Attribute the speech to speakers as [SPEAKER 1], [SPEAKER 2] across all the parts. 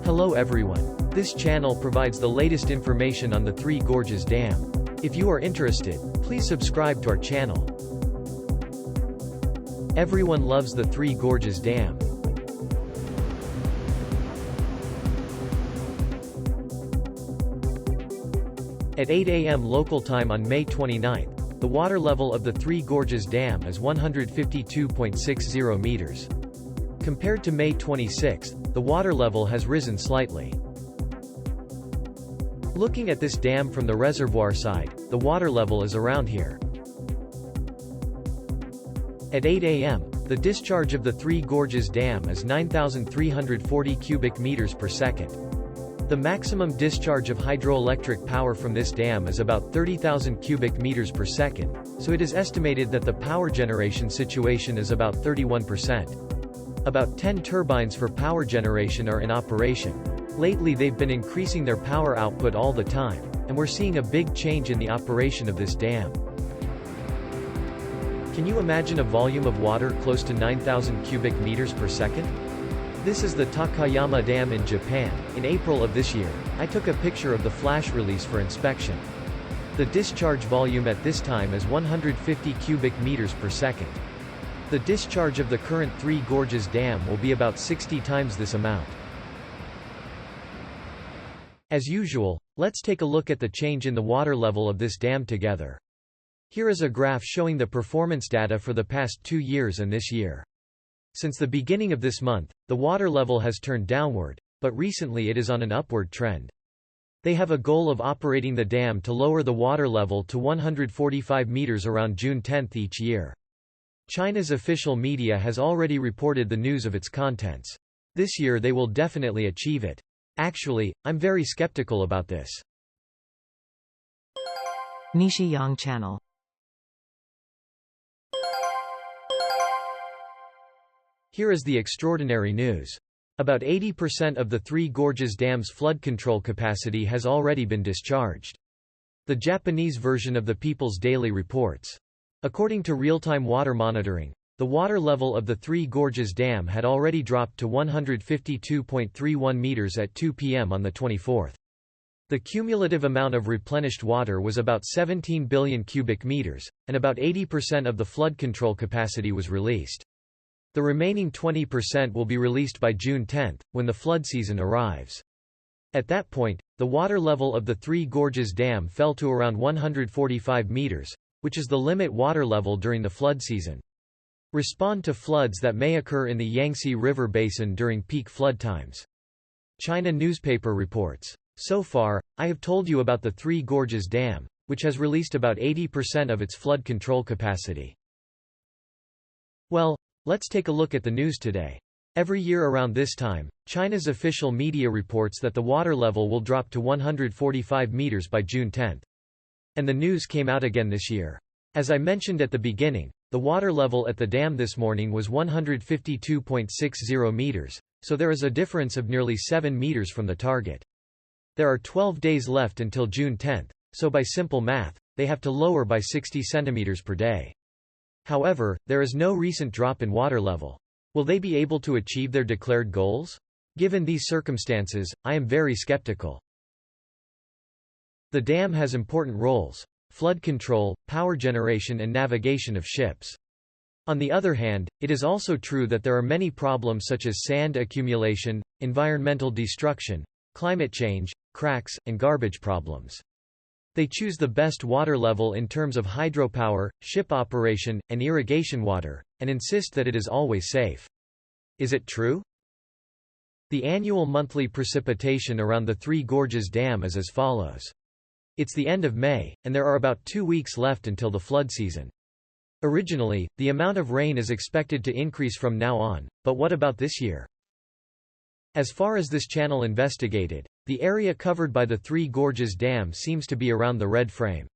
[SPEAKER 1] Hello everyone. This channel provides the latest information on the Three Gorges Dam. If you are interested, please subscribe to our channel. Everyone loves the Three Gorges Dam. At 8 a.m. local time on May 29, the water level of the Three Gorges Dam is 152.60 meters. Compared to May 26, the water level has risen slightly. Looking at this dam from the reservoir side, the water level is around here. At 8 a.m., the discharge of the Three Gorges Dam is 9,340 cubic meters per second. The maximum discharge of hydroelectric power from this dam is about 30,000 cubic meters per second, so it is estimated that the power generation situation is about 31%. About 10 turbines for power generation are in operation. Lately they've been increasing their power output all the time, and we're seeing a big change in the operation of this dam. Can you imagine a volume of water close to 9,000 cubic meters per second? This is the Takayama Dam in Japan. In April of this year, I took a picture of the flash release for inspection. The discharge volume at this time is 150 cubic meters per second. The discharge of the current Three Gorges Dam will be about 60 times this amount. As usual, let's take a look at the change in the water level of this dam together. Here is a graph showing the performance data for the past 2 years and this year. Since the beginning of this month, the water level has turned downward, but recently it is on an upward trend. They have a goal of operating the dam to lower the water level to 145 meters around June 10 each year. China's official media has already reported the news of its contents. This year they will definitely achieve it. Actually, I'm very skeptical about this.
[SPEAKER 2] NISHIYAN channel.
[SPEAKER 1] Here is the extraordinary news. About 80% of the Three Gorges Dam's flood control capacity has already been discharged. The Japanese version of the People's Daily reports. According to real-time water monitoring, the water level of the Three Gorges Dam had already dropped to 152.31 meters at 2 p.m. on the 24th. The cumulative amount of replenished water was about 17 billion cubic meters, and about 80% of the flood control capacity was released. The remaining 20% will be released by June 10, when the flood season arrives. At that point, the water level of the Three Gorges Dam fell to around 145 meters, which is the limit water level during the flood season. Respond to floods that may occur in the Yangtze River basin during peak flood times. China newspaper reports. So far, I have told you about the Three Gorges Dam, which has released about 80% of its flood control capacity. Well, let's take a look at the news today. Every year around this time, China's official media reports that the water level will drop to 145 meters by June 10. And the news came out again this year. As I mentioned at the beginning, the water level at the dam this morning was 152.60 meters, so there is a difference of nearly 7 meters from the target. There are 12 days left until June 10, so by simple math, they have to lower by 60 centimeters per day. However, there is no recent drop in water level. Will they be able to achieve their declared goals? Given these circumstances, I am very skeptical. The dam has important roles: flood control, power generation and navigation of ships. On the other hand, it is also true that there are many problems such as sand accumulation, environmental destruction, climate change, cracks, and garbage problems. They choose the best water level in terms of hydropower, ship operation, and irrigation water, and insist that it is always safe. Is it true? The annual monthly precipitation around the Three Gorges Dam is as follows. It's the end of May, and there are about 2 weeks left until the flood season. Originally, the amount of rain is expected to increase from now on, but what about this year? As far as this channel investigated, the area covered by the Three Gorges Dam seems to be around the red frame.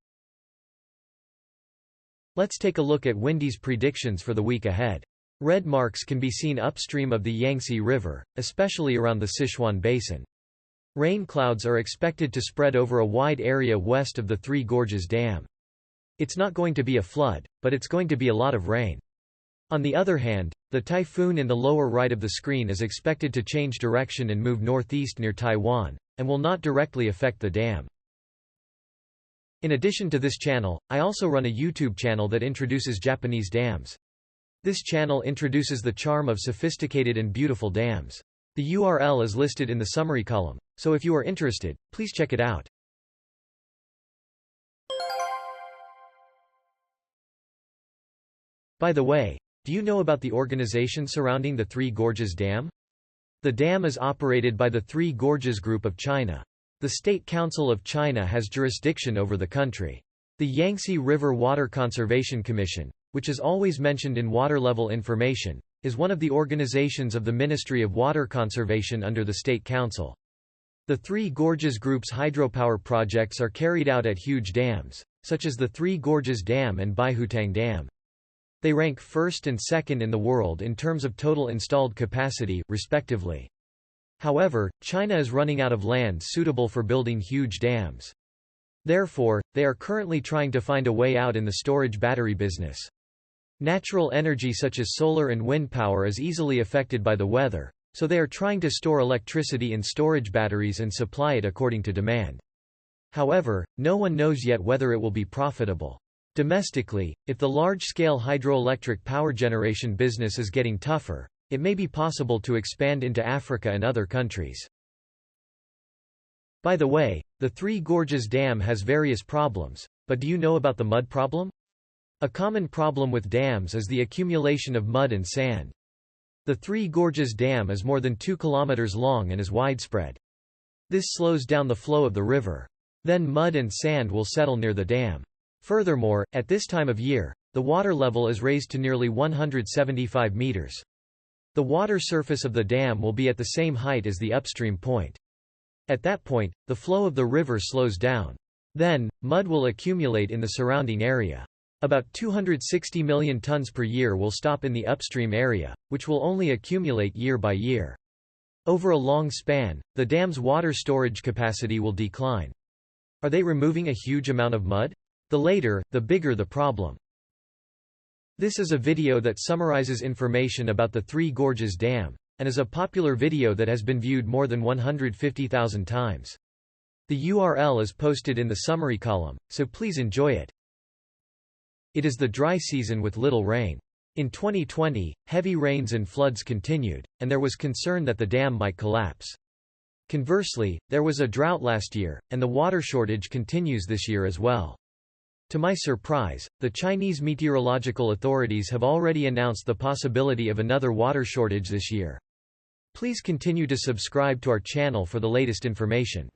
[SPEAKER 1] Let's take a look at Windy's predictions for the week ahead. Red marks can be seen upstream of the Yangtze River, especially around the Sichuan Basin. Rain clouds are expected to spread over a wide area west of the Three Gorges Dam. It's not going to be a flood, but it's going to be a lot of rain. On the other hand, the typhoon in the lower right of the screen is expected to change direction and move northeast near Taiwan, and will not directly affect the dam. In addition to this channel, I also run a YouTube channel that introduces Japanese dams. This channel introduces the charm of sophisticated and beautiful dams. The URL is listed in the summary column, so if you are interested, please check it out. By the way, do you know about the organization surrounding the Three Gorges Dam? The dam is operated by the Three Gorges Group of China. The State Council of China has jurisdiction over the country. The Yangtze River Water Conservation Commission, which is always mentioned in water level information, is one of the organizations of the Ministry of Water Conservation under the State Council. The Three Gorges Group's hydropower projects are carried out at huge dams, such as the Three Gorges Dam and Baihutang Dam. They rank first and second in the world in terms of total installed capacity, respectively. However, China is running out of land suitable for building huge dams. Therefore, they are currently trying to find a way out in the storage battery business. Natural energy such as solar and wind power is easily affected by the weather, so they are trying to store electricity in storage batteries and supply it according to demand. However, no one knows yet whether it will be profitable. Domestically, if the large-scale hydroelectric power generation business is getting tougher, it may be possible to expand into Africa and other countries. By the way, the Three Gorges Dam has various problems, but do you know about the mud problem? A common problem with dams is the accumulation of mud and sand. The Three Gorges Dam is more than 2 kilometers long and is widespread. This slows down the flow of the river. Then mud and sand will settle near the dam. Furthermore, at this time of year, the water level is raised to nearly 175 meters. The water surface of the dam will be at the same height as the upstream point. At that point, the flow of the river slows down. Then, mud will accumulate in the surrounding area. About 260 million tons per year will stop in the upstream area, which will only accumulate year by year. Over a long span, the dam's water storage capacity will decline. Are they removing a huge amount of mud? The later, the bigger the problem. This is a video that summarizes information about the Three Gorges Dam, and is a popular video that has been viewed more than 150,000 times. The URL is posted in the summary column, so please enjoy it. It is the dry season with little rain. In 2020, heavy rains and floods continued, and there was concern that the dam might collapse. Conversely, there was a drought last year, and the water shortage continues this year as well. To my surprise, the Chinese meteorological authorities have already announced the possibility of another water shortage this year. Please continue to subscribe to our channel for the latest information.